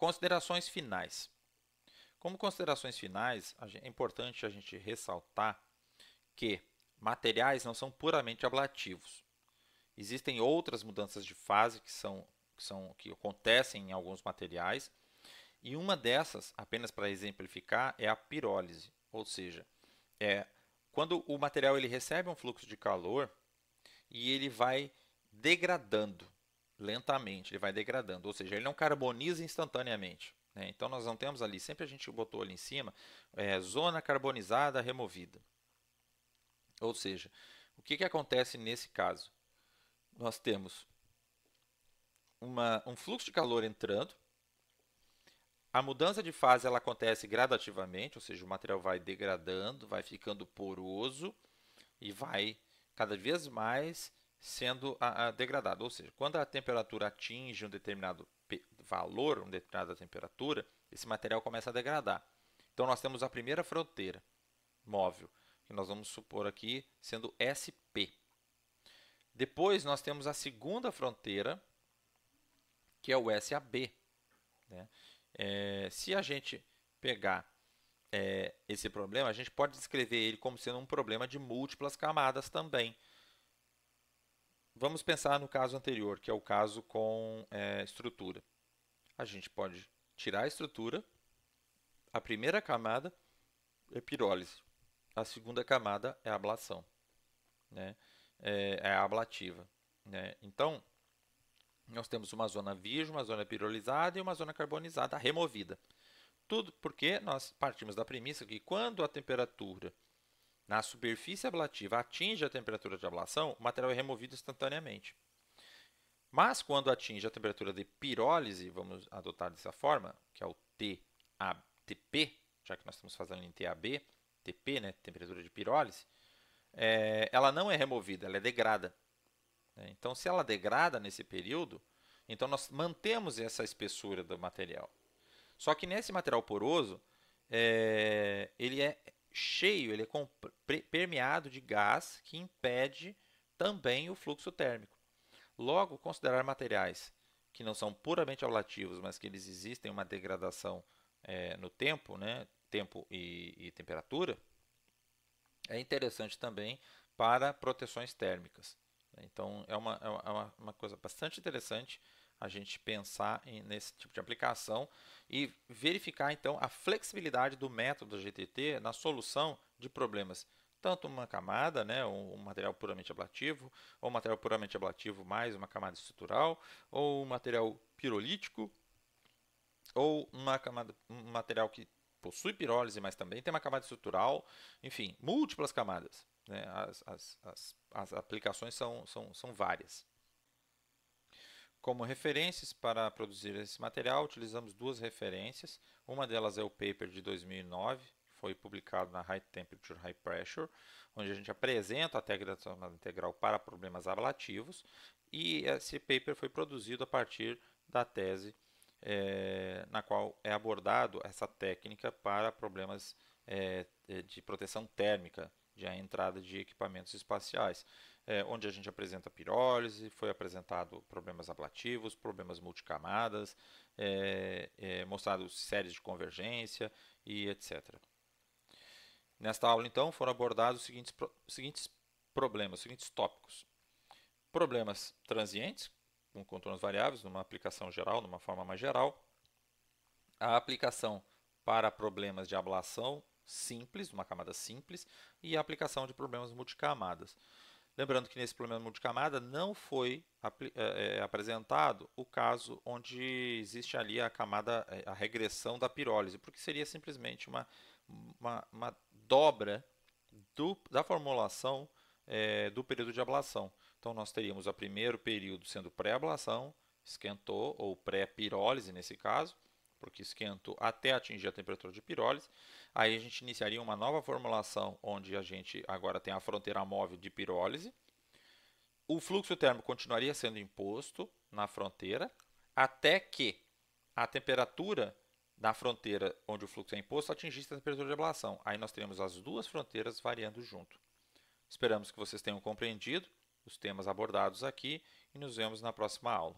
Considerações finais. Como considerações finais, é importante a gente ressaltar que materiais não são puramente ablativos. Existem outras mudanças de fase que acontecem em alguns materiais, e uma dessas, apenas para exemplificar, é a pirólise, ou seja, quando o material ele recebe um fluxo de calor e ele vai degradando lentamente, ele vai degradando, ou seja, ele não carboniza instantaneamente. Né? Então nós não temos ali, sempre a gente botou ali em cima, zona carbonizada removida. Ou seja, o que acontece nesse caso? Nós temos um fluxo de calor entrando, a mudança de fase ela acontece gradativamente, ou seja, o material vai degradando, vai ficando poroso e vai cada vez mais sendo degradado. Ou seja, quando a temperatura atinge um determinado valor, uma determinada temperatura, esse material começa a degradar. Então nós temos a primeira fronteira móvel, que nós vamos supor aqui sendo SP. Depois nós temos a segunda fronteira, que é o SAB. Né? Se a gente pegar esse problema, a gente pode descrever ele como sendo um problema de múltiplas camadas também. Vamos pensar no caso anterior, que é o caso com estrutura. A gente pode tirar a estrutura, a primeira camada é pirólise, a segunda camada é a ablação, né? É a ablativa. Né? Então, nós temos uma zona virgem, uma zona pirolizada e uma zona carbonizada removida. Tudo porque nós partimos da premissa que quando a temperatura na superfície ablativa atinge a temperatura de ablação, o material é removido instantaneamente. Mas quando atinge a temperatura de pirólise, vamos adotar dessa forma, que é o TP, já que nós estamos fazendo em TAB, TP, né, temperatura de pirólise, ela não é removida, ela é degrada. Então, se ela degrada nesse período, então nós mantemos essa espessura do material. Só que nesse material poroso, ele é cheio, ele é permeado de gás que impede também o fluxo térmico. Logo, considerar materiais que não são puramente ablativos, mas que eles existem uma degradação no tempo, né, tempo e temperatura, é interessante também para proteções térmicas. Então, é uma coisa bastante interessante a gente pensar nesse tipo de aplicação e verificar, então, a flexibilidade do método GTT na solução de problemas. Tanto uma camada, né, um material puramente ablativo, ou um material puramente ablativo mais uma camada estrutural, ou um material pirolítico, ou um material que possui pirólise, mas também tem uma camada estrutural, enfim, múltiplas camadas. Né? As aplicações são várias. Como referências para produzir esse material, utilizamos duas referências. Uma delas é o paper de 2009, que foi publicado na High Temperature, High Pressure, onde a gente apresenta a técnica transformadora integral para problemas ablativos. E esse paper foi produzido a partir da tese na qual é abordado essa técnica para problemas de proteção térmica de entrada de equipamentos espaciais, onde a gente apresenta pirólise, foi apresentado problemas ablativos, problemas multicamadas, mostrado séries de convergência e etc. Nesta aula, então, foram abordados os seguintes problemas, os seguintes tópicos. Problemas transientes, com contornos variáveis, numa aplicação geral, numa forma mais geral. A aplicação para problemas de ablação simples, uma camada simples, e a aplicação de problemas multicamadas. Lembrando que nesse problema multicamada não foi apresentado o caso onde existe ali a camada, a regressão da pirólise, porque seria simplesmente uma dobra da formulação do período de ablação. Então, nós teríamos o primeiro período sendo pré-ablação, esquentou, ou pré-pirólise nesse caso, porque esquentou até atingir a temperatura de pirólise. Aí a gente iniciaria uma nova formulação, onde a gente agora tem a fronteira móvel de pirólise. O fluxo térmico continuaria sendo imposto na fronteira, até que a temperatura da fronteira onde o fluxo é imposto atingisse a temperatura de ablação. Aí nós teremos as duas fronteiras variando junto. Esperamos que vocês tenham compreendido os temas abordados aqui e nos vemos na próxima aula.